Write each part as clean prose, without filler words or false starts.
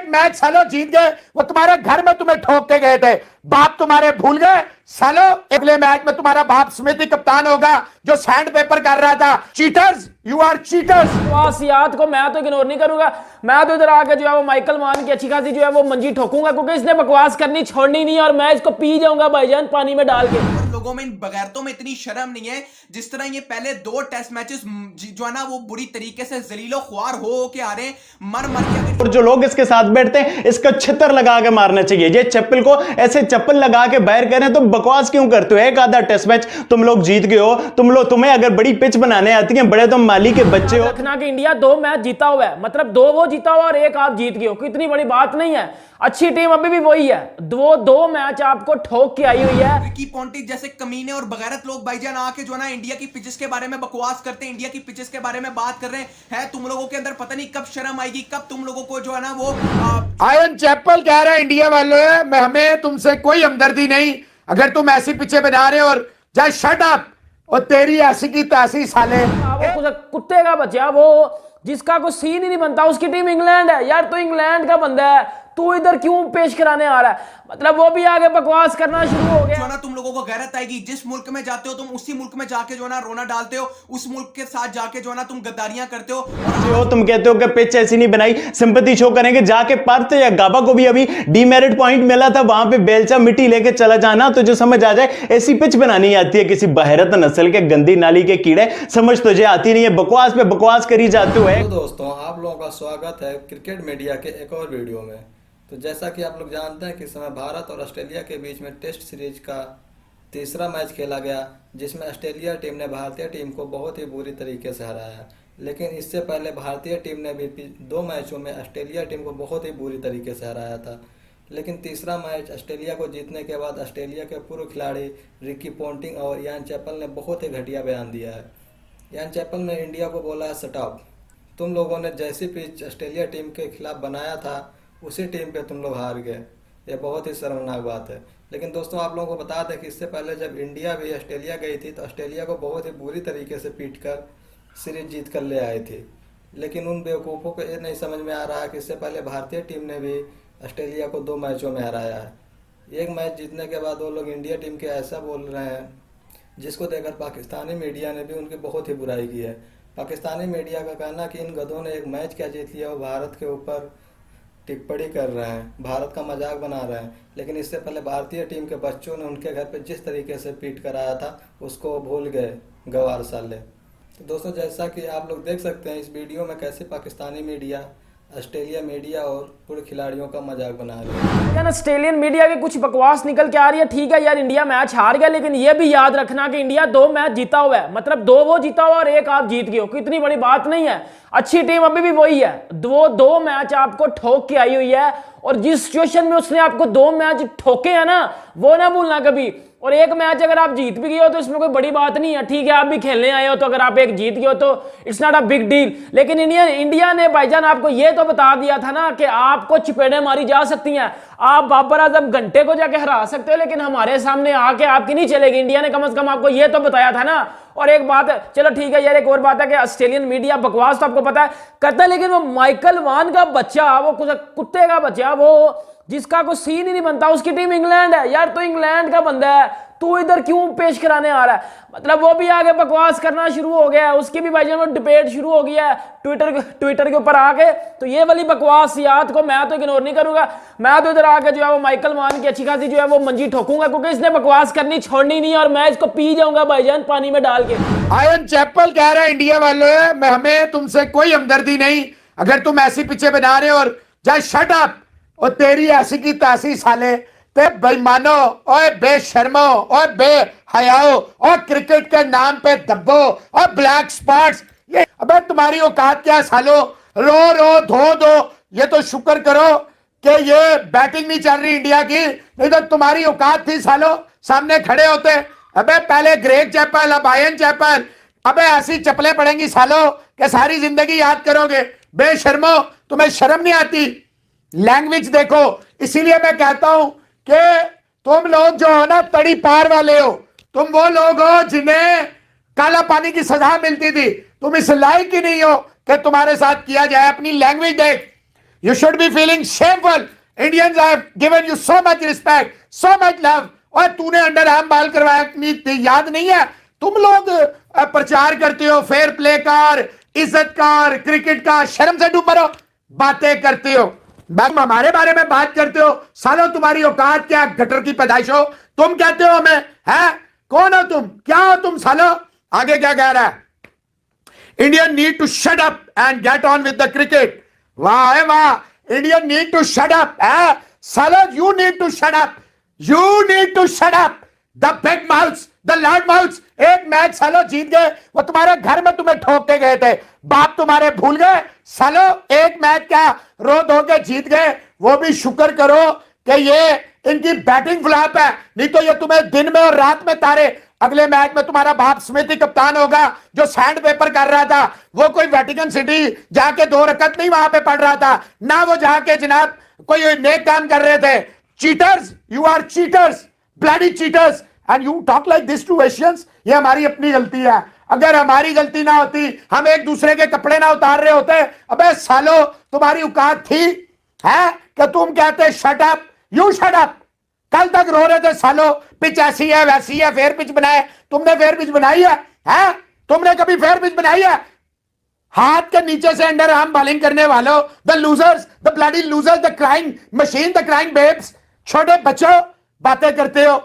Match सालो जीत गए, वो तुम्हारे घर में तुम्हें ठोक के गए थे, बाप तुम्हारे भूल गए सालो। अगले मैच में तुम्हारा बाप स्मृति कप्तान होगा जो सैंड पेपर कर रहा था। Cheaters, you are cheaters. वासियात को मैं तो इग्नोर नहीं करूंगा, मैं तो इधर आके जो है वो माइकल मान की अच्छी खासी जो है वो मंजी ठोकूंगा, क्योंकि इसने बकवास करनी छोड़नी नहीं और मैं इसको पी जाऊंगा भाईजान पानी में डाल के। लोगों में इन बगैरतों में इतनी शर्म नहीं है, जिस तरह ये पहले 2 टेस्ट मैचेस जो है ना वो बुरी तरीके से जलीलो ख्वार हो के आ रहे हैं, मर के। और जो लोग इसके साथ बैठते हैं इसका छितर लगा के मारना चाहिए। ये चप्पल को ऐसे चप्पल लगा के बाहर करें, तुम बकवास क्यों करते हो? एक आधा टेस्ट मैच तुम लोग जीत गए हो, तुम्हें अगर बड़ी पिच बनाने आती है, बड़े तुम माली के बच्चे हो। रखना कि इंडिया 2 मैच जीता हुआ है, मतलब 2 वो जीता हुआ और 1 आप जीत गए हो, इतनी बड़ी बात नहीं है। अच्छी टीम अभी भी वही है, 2 मैच आपको ठोक के आई हुई है। रिकी पॉन्टिंग जैसे कमीने और बगैरत लोग भाईजान आके जो है ना इंडिया की पिचेस के बारे में बकवास करते हैं, इंडिया की पिचेस के बारे में बात कर रहे हैं। तुम लोगों के अंदर पता नहीं कब शर्म आएगी, कब तुम लोगों को जो है ना वो आयन चैपल कह रहा है इंडिया वालों है, मैं हमें तुमसे कोई हमदर्दी नहीं, अगर तुम ऐसी पिचे बना रहे हो और जा शट अप, और तेरी ऐसी की तैसी साले। वो कुत्ते का बच्चा वो जिसका कोई सीन ही नहीं बनता, उसकी टीम इंग्लैंड है यार, तो इंग्लैंड का बंदा है, तू इधर क्यों पेश कराने आ रहा है? मतलब वो भी आगे बकवास करना शुरू हो गया। जो ना तुम लोगों को गैरत आएगी, जिस मुल्क में जाते हो तुम उसी मुल्क में जाके जो ना रोना डालते हो, उस मुल्क के साथ जाके जो ना तुम गद्दारियां करते हो। तुम कहते हो कि पिच ऐसी नहीं बनाई, सिंपैथी शो करेंगे, जाके पर्थ या गाबा को भी अभी डीमेरिट पॉइंट मिला था, वहां पे बेलचा मिट्टी लेके चला जाना, तो जो समझ आ जाए ऐसी पिच बनानी आती है किसी बहरत नस्ल के गंदी नाली के कीड़े, समझ तुझे आती नहीं है, बकवास पे बकवास करी जाते हुए। तो दोस्तों आप लोगों का स्वागत है क्रिकेट मीडिया के एक और वीडियो में। तो जैसा कि आप लोग जानते हैं कि इस समय भारत और ऑस्ट्रेलिया के बीच में टेस्ट सीरीज का तीसरा मैच खेला गया, जिसमें ऑस्ट्रेलिया टीम ने भारतीय टीम को बहुत ही बुरी तरीके से हराया। लेकिन इससे पहले भारतीय टीम ने भी 2 मैचों में ऑस्ट्रेलिया टीम को बहुत ही बुरी तरीके से हराया था। लेकिन तीसरा मैच ऑस्ट्रेलिया को जीतने के बाद ऑस्ट्रेलिया के पूर्व खिलाड़ी रिकी पॉन्टिंग और यान चैपल ने बहुत ही घटिया बयान दिया है। यान चैपल ने इंडिया को बोला है शट अप, तुम लोगों ने जैसी पिच ऑस्ट्रेलिया टीम के खिलाफ बनाया था उसी टीम पे तुम लोग हार गए। ये बहुत ही शर्मनाक बात है। लेकिन दोस्तों आप लोगों को बता दें कि इससे पहले जब इंडिया भी ऑस्ट्रेलिया गई थी तो ऑस्ट्रेलिया को बहुत ही बुरी तरीके से पीट कर सीरीज जीत कर ले आई थी। लेकिन उन बेवकूफ़ों को ये नहीं समझ में आ रहा है कि इससे पहले भारतीय टीम ने भी ऑस्ट्रेलिया को 2 मैचों में हराया है। एक मैच जीतने के बाद वो लोग इंडिया टीम के ऐसा बोल रहे हैं, जिसको देखकर पाकिस्तानी मीडिया ने भी उनकी बहुत ही बुराई की है। पाकिस्तानी मीडिया का कहना कि इन गधों ने एक मैच क्या जीत लिया, वो भारत के ऊपर टिप्पणी कर रहे हैं, भारत का मजाक बना रहे हैं। लेकिन इससे पहले भारतीय टीम के बच्चों ने उनके घर पे जिस तरीके से पीट कर आया था उसको भूल गए गवार साले। तो दोस्तों जैसा कि आप लोग देख सकते हैं इस वीडियो में कैसे पाकिस्तानी मीडिया ऑस्ट्रेलिया मीडिया और पूरे खिलाड़ियों का मजाक बना रहे हैं। यार ऑस्ट्रेलियन मीडिया की कुछ बकवास निकल के आ रही है, ठीक है यार इंडिया मैच हार गया, लेकिन ये भी याद रखना कि इंडिया 2 मैच जीता हुआ है, मतलब 2 वो जीता हुआ और 1 आप जीत गए हो, इतनी बड़ी बात नहीं है। अच्छी टीम अभी भी वही है, 2 मैच आपको ठोक के आई हुई है, और जिस सिचुएशन में उसने आपको 2 मैच ठोके हैं ना, वो ना भूलना कभी। और 1 मैच अगर आप जीत भी गए हो तो इसमें कोई बड़ी बात नहीं है, ठीक है आप भी खेलने आए हो, तो अगर आप 1 जीत गए हो तो it's not a big deal. लेकिन इंडिया ने भाईजान आपको ये तो बता दिया था ना कि आपको चपेड़े मारी जा सकती हैं, आप बाबर आजम घंटे को जाके हरा सकते हो, लेकिन हमारे सामने आके आपकी नहीं चलेगी। इंडिया ने कम से कम आपको ये तो बताया था ना। और एक बात है, चलो ठीक है यार, एक और बात है कि ऑस्ट्रेलियन मीडिया बकवास तो आपको पता है करता है, लेकिन वो माइकल वान का बच्चा, वो कुत्ते का बच्चा, वो जिसका कोई सीन ही नहीं बनता, उसकी टीम इंग्लैंड है यार, तो इंग्लैंड का बंदा है, तू इधर क्यों पेश कराने आ रहा है? मतलब वो भी आगे बकवास करना शुरू हो गया है, उसकी भी भाईजान वो डिबेट शुरू हो गया है ट्विटर के ऊपर आके। तो ये वाली बकवास याद को मैं तो इग्नोर नहीं करूंगा, मैं तो इधर आके जो है वो माइकल मान की अच्छी खासी जो है वो मंजी ठोकूंगा, क्योंकि इसने बकवास करनी छोड़नी नहीं और मैं इसको पी जाऊंगा भाईजान पानी में डाल के। आयन चैपल कह रहा है इंडिया वालों है, मैं हमें तुमसे कोई हमदर्दी नहीं, अगर तुम ऐसी पिचे बना रहे हो और जा शट अप, और तेरी ऐसी की तैसी साले, ते बेईमानो, ओए बेशर्मो, ओए बेहयाओ, और क्रिकेट के नाम पे दब्बो और ब्लैक स्पॉट्स, ये अबे तुम्हारी औकात क्या सालो, रो धो दो, ये तो शुक्र करो कि ये बैटिंग नहीं चल रही इंडिया की, नहीं तो तुम्हारी औकात थी सालो, सामने खड़े होते। अबे पहले ग्रेग चैपल, अब आयन चैपल, अबे ऐसी चप्पलें पड़ेंगी सालो कि सारी जिंदगी याद करोगे। बेशर्मो, तुम्हें शर्म नहीं आती? लैंग्वेज देखो। इसीलिए मैं कहता हूं कि तुम लोग जो हो ना तड़ी पार वाले हो, तुम वो लोग हो जिन्हें काला पानी की सजा मिलती थी, तुम इस लायक ही नहीं हो कि तुम्हारे साथ किया जाए। अपनी लैंग्वेज देख, You should be feeling shameful. Indians have given you so much respect, so much love. और तूने अंडर आर्म बाल करवाया, याद नहीं है? तुम लोग प्रचार करते हो फेयर प्ले का, इज्जत का, क्रिकेट का, शर्म से डूब मरो, बातें करते हो, तुम हमारे बारे में बात करते हो। सालो तुम्हारी औकात क्या, गटर की पैदाइश हो, तुम कहते हो हमें, है कौन हो तुम, क्या हो तुम सालो? आगे क्या कह रहा है? Indian need to shut up and get on with the cricket. वाह है वाह, Indian need to shut up. सालो you need to shut up. You need to shut up. The big mouths, the loud mouths. एक match सालो जीत गए, वो तुम्हारे घर में तुम्हें ठोक के गए थे, बाप तुम्हारे भूल गए सालो? एक मैच क्या रो धो के जीत गए, वो भी शुक्र करो कि ये इनकी बैटिंग फ्लॉप है, नहीं तो ये तुम्हें दिन में और रात में तारे। अगले मैच में तुम्हारा बाप स्मिथ ही कप्तान होगा, जो सैंड पेपर कर रहा था, वो कोई वेटिकन सिटी जाके 2 रकत नहीं वहां पे पढ़ रहा था ना, वो जाके जनाब कोई नेक काम कर रहे थे। Cheaters, you are cheaters, bloody cheaters, and you talk like this to Asians. ये हमारी अपनी गलती है, अगर हमारी गलती ना होती, हम एक दूसरे के कपड़े ना उतार रहे होते, अबे सालो तुम्हारी औकात थी है कि तुम कहते shut up, you shut up. कल तक रो रहे थे सालो, पिच ऐसी है वैसी है, फेयर पिच बनाए, तुमने फेयर पिच बनाई है? तुमने कभी फेयर पिच बनाई है? हाथ के नीचे से अंडर आर्म बॉलिंग करने वालों, the losers, the bloody losers, the crying machine, the crying babes, छोटे बच्चों बातें करते हो।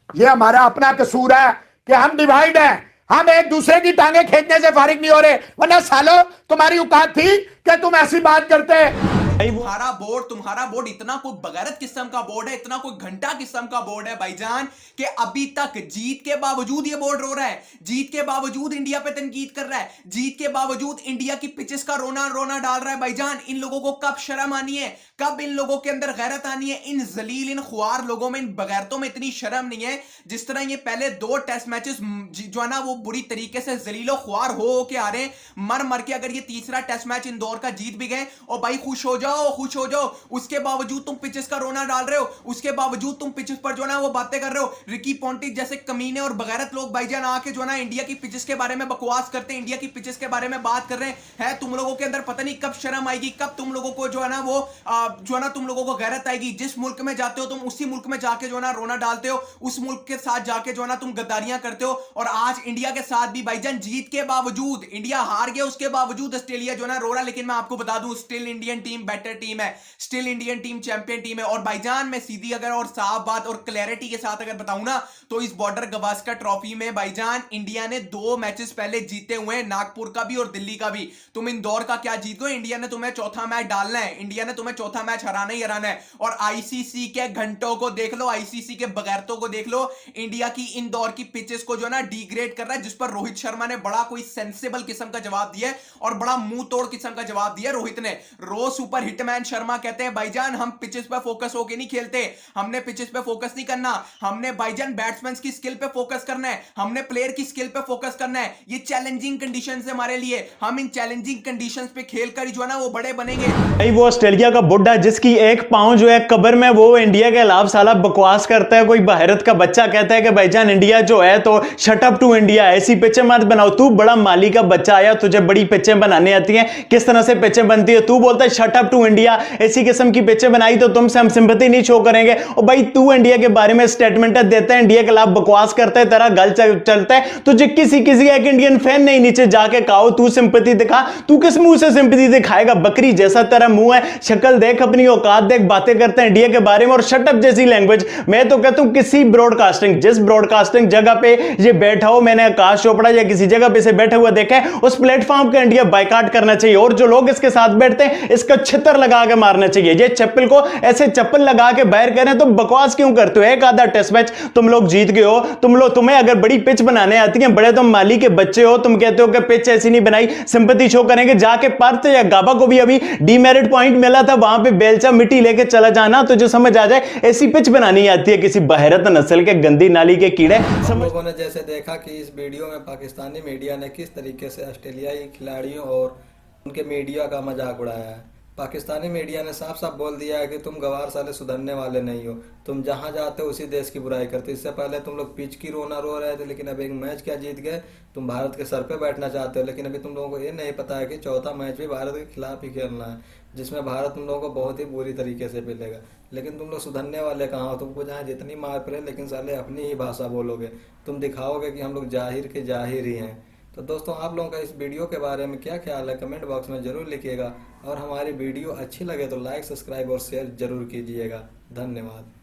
ये हमारा अपना कसूर है कि हम डिवाइड हैं, हम एक दूसरे की टांगे खींचने से फारिग नहीं हो रहे, वरना सालो तुम्हारी औकात थी कि तुम ऐसी बात करते। तुम्हारा बोर्ड इतना कोई बगैरत किस्म का बोर्ड है, इतना कोई घंटा किस्म का बोर्ड है भाईजान, कि अभी तक जीत के बावजूद ये बोर्ड रो रहा है, जीत के बावजूद इंडिया पे तनकीद कर रहा है, जीत के बावजूद इंडिया की पिचेस का रोना रोना डाल रहा है। भाईजान इन लोगों को कब शर्म आनी है, कब इन लोगों के अंदर गैरत आनी है? इन जलील, इन खुआर लोगों में, इन बगैरतों में इतनी शर्म नहीं है। जिस तरह ये पहले 2 टेस्ट मैचेस जो है ना वो बुरी तरीके से जलीलो खुआर हो के आ रहे हैं, मर मर के अगर ये तीसरा टेस्ट मैच इंदौर का जीत भी गए, और भाई खुश हो जाओ, खुश हो जाओ, उसके बावजूद तुम पिचेस का रोना डाल रहे हो, उसके बावजूद तुम पिचेस पर जो है ना वो बातें कर रहे हो। रिकी पॉन्टिंग जैसे कमीने और बगैरत लोग भाईजान आके जो है ना इंडिया की पिचेस के बारे में बकवास करते हैं, इंडिया की पिचेस के बारे में बात कर रहे हैं। तुम लोगों के अंदर पता नहीं कब शर्म आएगी, कब तुम लोगों को जो है ना वो जो है ना तुम लोगों को गैरत आएगी। जिस मुल्क में जाते हो तुम, उसी मुल्क में जाके जो है ना रोना डालते हो, उस मुल्क के साथ जाके जो है ना तुम गद्दारियां करते हो। और आज इंडिया के साथ भी भाईजान जीत के बावजूद, इंडिया हार गया उसके बावजूद ऑस्ट्रेलिया जो है ना रो रहा, लेकिन मैं आपको बता दूं still Indian team better team है, still Indian team champion team है। और भाईजान मैं सीधी अगर और साफ बात और क्लैरिटी के साथ अगर बताऊं ना, तो इस बॉर्डर गवास्कर ट्रॉफी में भाईजान इंडिया ने 2 मैचेस पहले जीते हुए हैं, नागपुर का भी और दिल्ली का भी। तुम इंदौर का क्या जीत गए? इंडिया ने तुम्हें चौथा मैच डालना है, इंडिया ने तुम्हें चौथा मैच हराना ही हराना है। और आईसीसी के घंटों को देख लो, आईसीसी के बगैरतों को देख लो, इंडिया की इंदौर की पिचेस को जो ना डिग्रेड कर रहा है, जिस पर रोहित शर्मा ने बड़ा कोई सेंसिबल किस्म का जवाब दिया है और बड़ा मुंह तोड़ किस्म का जवाब दिया रोहित ने। रो सुपर हिटमैन शर्मा कहते हैं भाईजान हम पिचेस पे फोकस होके नहीं खेलते, हमने पिचेस पे फोकस नहीं करना, हमने भाईजान बैट्समैन की स्किल पे फोकस करना है, हमने प्लेयर की स्किल पे फोकस करना है। ये चैलेंजिंग कंडीशंस है हमारे लिए, हम इन चैलेंजिंग कंडीशंस पे खेलकर जो है ना वो बड़े बनेंगे। भाई वो ऑस्ट्रेलिया का बुड्ढा जिसकी एक पांव जो है कब्र में, वो इंडिया के खिलाफ साला बकवास करता है। कोई बहरत का बच्चा कहता है कि भाईजान इंडिया जो है तो शट अप टू इंडिया, ऐसी पिचें मत बनाओ। तू बड़ा माली का बच्चा आया, तुझे बड़ी पिचें बनाने आती हैं, किस तरह से पिचें बनती है? तू बोलता है शट अप टू इंडिया, ऐसी किस्म की पिचें बनाई तो तुमसे हम सिंपैथी नहीं शो करेंगे। और भाई तू इंडिया के बारे में स्टेटमेंट देता है, इंडिया के खिलाफ बकवास करता है, तेरा गल चलता है, तुझे किसी एक इंडियन फैन नहीं नीचे जाके कहो तू सिंपैथी दिखा। तू किस मुंह से सिंपैथी दिखाएगा? बकरी जैसा तेरा मुंह है, शक्ल देख, अपनी औकात देख, बातें करते हैं इंडिया के बारे में और शट अप जैसी लैंग्वेज। मैं तो कहता हूं किसी ब्रॉडकास्टिंग, जिस ब्रॉडकास्टिंग जगह पे ये बैठा हो, मैंने आकाश चोपड़ा या किसी जगह पे से बैठा हुआ देखा है, उस प्लेटफॉर्म का इंडिया बायकॉट करना चाहिए। और जो लोग इसके साथ बैठते हैं इसका छितर लगा के मारना चाहिए। ये चप्पल को ऐसे चप्पल लगा के बाहर कह रहे हैं, तो बकवास क्यों करते हो? एक आधा टेस्ट मैच तुम लोग जीत गए हो, तुम्हें अगर बड़ी पिच बनाने आती है, बड़े तुम माली के बच्चे हो, तुम कहते हो कि पिच ऐसी नहीं बनाई, सिंपैथी शो करेंगे, जाके पर्थ या गाबा को भी अभी डीमेरिट पॉइंट मिला था, वहां पे बेलचा मिट्टी लेके चला जाना, तो जो समझ आ जाए ऐसी पिच बनानी आती है किसी बहरत नस्ल के गंदी नाली के कीड़े। लोगों ने जैसे देखा कि इस वीडियो में पाकिस्तानी मीडिया ने किस तरीके से ऑस्ट्रेलियाई खिलाड़ियों और उनके मीडिया का मजाक उड़ाया है, पाकिस्तानी मीडिया ने साफ साफ बोल दिया है कि तुम गवार साले सुधरने वाले नहीं हो, तुम जहां जाते हो उसी देश की बुराई करते। इससे पहले तुम लोग पिच की रोना रो रहे थे, लेकिन अब एक मैच क्या जीत गए। तुम भारत के सर पे बैठना चाहते हो, लेकिन अभी तुम लोगों को ये नहीं पता है कि चौथा मैच भी भारत के खिलाफ ही खेलना है, जिसमें भारत तुम लोगों को बहुत ही बुरी तरीके से मिलेगा। लेकिन तुम लोग सुधरने वाले कहाँ हो? तुमको जहाँ जितनी मार पड़े, लेकिन साले अपनी ही भाषा बोलोगे, तुम दिखाओगे कि हम लोग जाहिर के जाहिर ही हैं। तो दोस्तों, आप लोगों का इस वीडियो के बारे में क्या ख्याल है, कमेंट बॉक्स में जरूर लिखिएगा। और हमारी वीडियो अच्छी लगे तो लाइक, सब्सक्राइब और शेयर जरूर कीजिएगा। धन्यवाद।